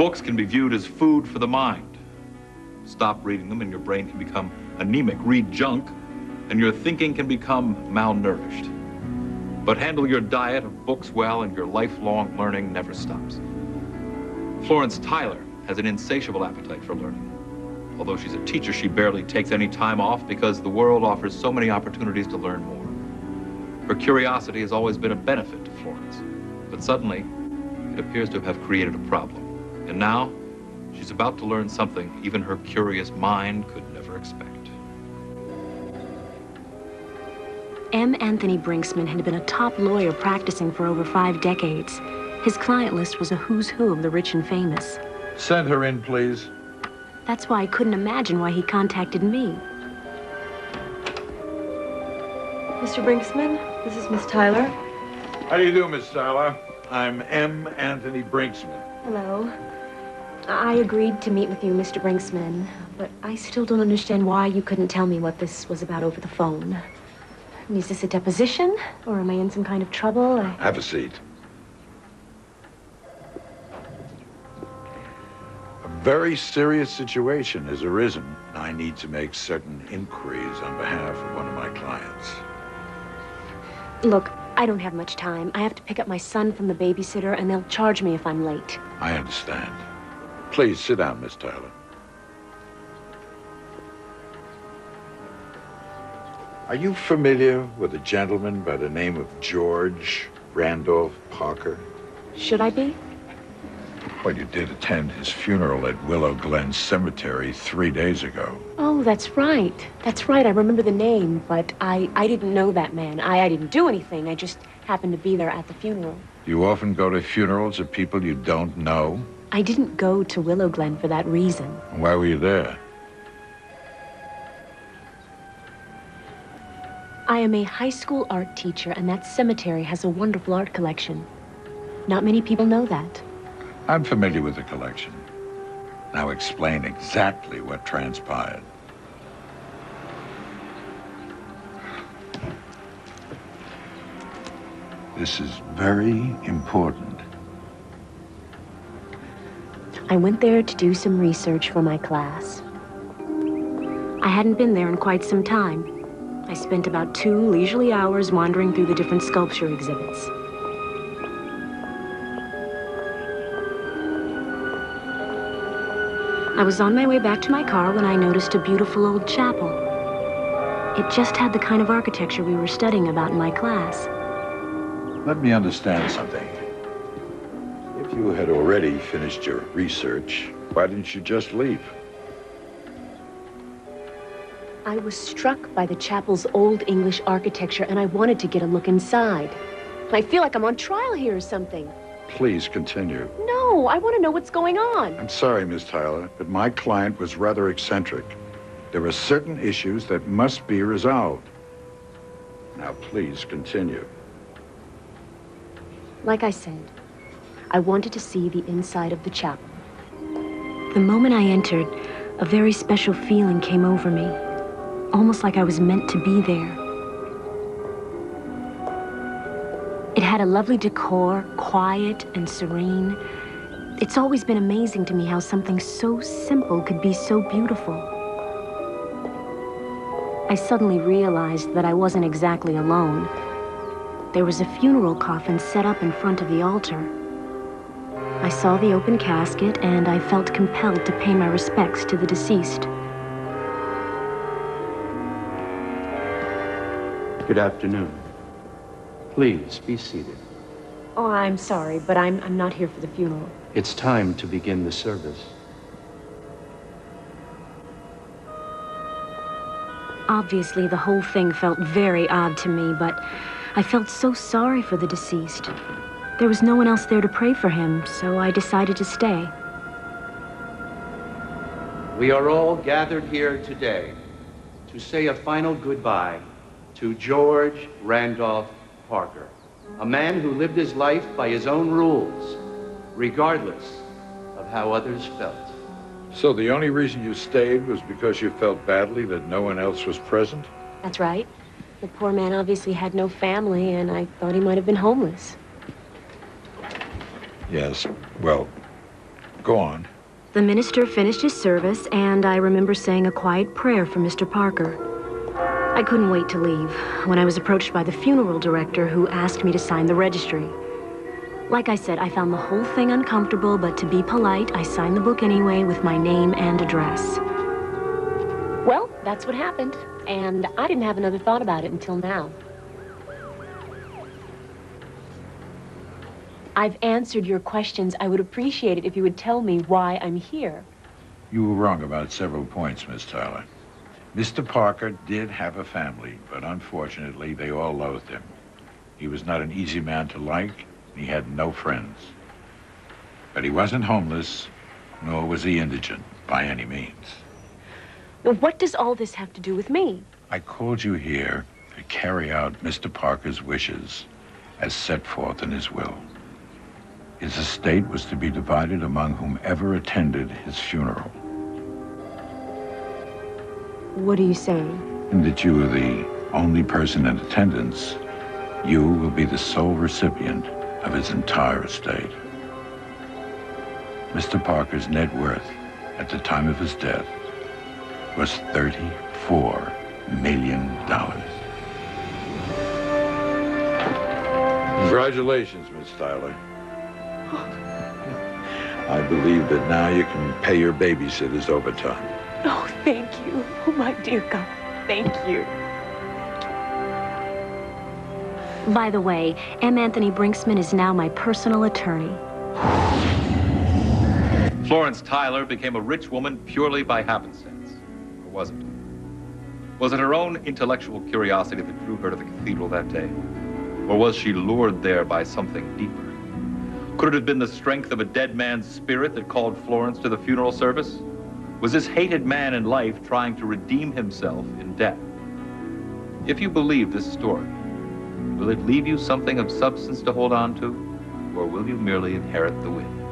Books can be viewed as food for the mind. Stop reading them and your brain can become anemic. Read junk and your thinking can become malnourished. But handle your diet of books well and your lifelong learning never stops. Florence Tyler has an insatiable appetite for learning. Although she's a teacher, she barely takes any time off because the world offers so many opportunities to learn more. Her curiosity has always been a benefit to Florence, but suddenly it appears to have created a problem. And now she's about to learn something even her curious mind could never expect. M. Anthony Brinksman had been a top lawyer practicing for over 5 decades. His client list was a who's who of the rich and famous. Send her in, please. That's why I couldn't imagine why he contacted me. Mr. Brinksman, this is Miss Tyler. How do you do, Miss Tyler? I'm M. Anthony Brinksman. Hello. I agreed to meet with you, Mr. Brinksman, but I still don't understand why you couldn't tell me what this was about over the phone. Is this a deposition, or am I in some kind of trouble? Have a seat. A very serious situation has arisen. I need to make certain inquiries on behalf of one of my clients. Look, I don't have much time. I have to pick up my son from the babysitter, and they'll charge me if I'm late. I understand. Please sit down, Miss Tyler. Are you familiar with a gentleman by the name of George Randolph Parker? Should I be? Well, you did attend his funeral at Willow Glen Cemetery 3 days ago. Oh, that's right. That's right. I remember the name, but I didn't know that man. I didn't do anything. I just happened to be there at the funeral. You often go to funerals of people you don't know? I didn't go to Willow Glen for that reason. Why were you there? I am a high school art teacher, and that cemetery has a wonderful art collection. Not many people know that. I'm familiar with the collection. Now explain exactly what transpired. This is very important. I went there to do some research for my class. I hadn't been there in quite some time. I spent about 2 leisurely hours wandering through the different sculpture exhibits. I was on my way back to my car when I noticed a beautiful old chapel. It just had the kind of architecture we were studying about in my class. Let me understand something. If you had already finished your research, why didn't you just leave? I was struck by the chapel's old English architecture, and I wanted to get a look inside. I feel like I'm on trial here or something. Please continue. No, I want to know what's going on. I'm sorry, Miss Tyler, but my client was rather eccentric. There are certain issues that must be resolved. Now, please continue. Like I said, I wanted to see the inside of the chapel. The moment I entered, a very special feeling came over me. Almost like I was meant to be there. It had a lovely decor, quiet and serene. It's always been amazing to me how something so simple could be so beautiful. I suddenly realized that I wasn't exactly alone. There was a funeral coffin set up in front of the altar. I saw the open casket, and I felt compelled to pay my respects to the deceased. Good afternoon. Please be seated. Oh, I'm sorry, but I'm not here for the funeral. It's time to begin the service. Obviously, the whole thing felt very odd to me, but I felt so sorry for the deceased. There was no one else there to pray for him, so I decided to stay. We are all gathered here today to say a final goodbye to George Randolph Parker, a man who lived his life by his own rules, regardless of how others felt. So the only reason you stayed was because you felt badly that no one else was present? That's right. The poor man obviously had no family, and I thought he might have been homeless. Yes, well, Go on. The minister finished his service, and I remember saying a quiet prayer for Mr. Parker. I couldn't wait to leave when I was approached by the funeral director, who asked me to sign the registry. Like I said, I found the whole thing uncomfortable, but to be polite, I signed the book anyway with my name and address. Well, that's what happened, and I didn't have another thought about it until now. I've answered your questions. I would appreciate it if you would tell me why I'm here. You were wrong about several points, Miss Tyler. Mr. Parker did have a family, but unfortunately, they all loathed him. He was not an easy man to like, and he had no friends. But he wasn't homeless, nor was he indigent, by any means. Now, what does all this have to do with me? I called you here to carry out Mr. Parker's wishes as set forth in his will. His estate was to be divided among whomever attended his funeral. What are you saying? And that you are the only person in attendance, you will be the sole recipient of his entire estate. Mr. Parker's net worth at the time of his death was $34 million. Congratulations, Miss Tyler. I believe that now you can pay your babysitter's overtime. Oh, thank you. Oh, my dear God, thank you. By the way, M. Anthony Brinksman is now my personal attorney. Florence Tyler became a rich woman purely by happenstance. Or was it? Was it her own intellectual curiosity that drew her to the cathedral that day? Or was she lured there by something deeper? Could it have been the strength of a dead man's spirit that called Florence to the funeral service? Was this hated man in life trying to redeem himself in death? If you believe this story, will it leave you something of substance to hold on to, or will you merely inherit the wind?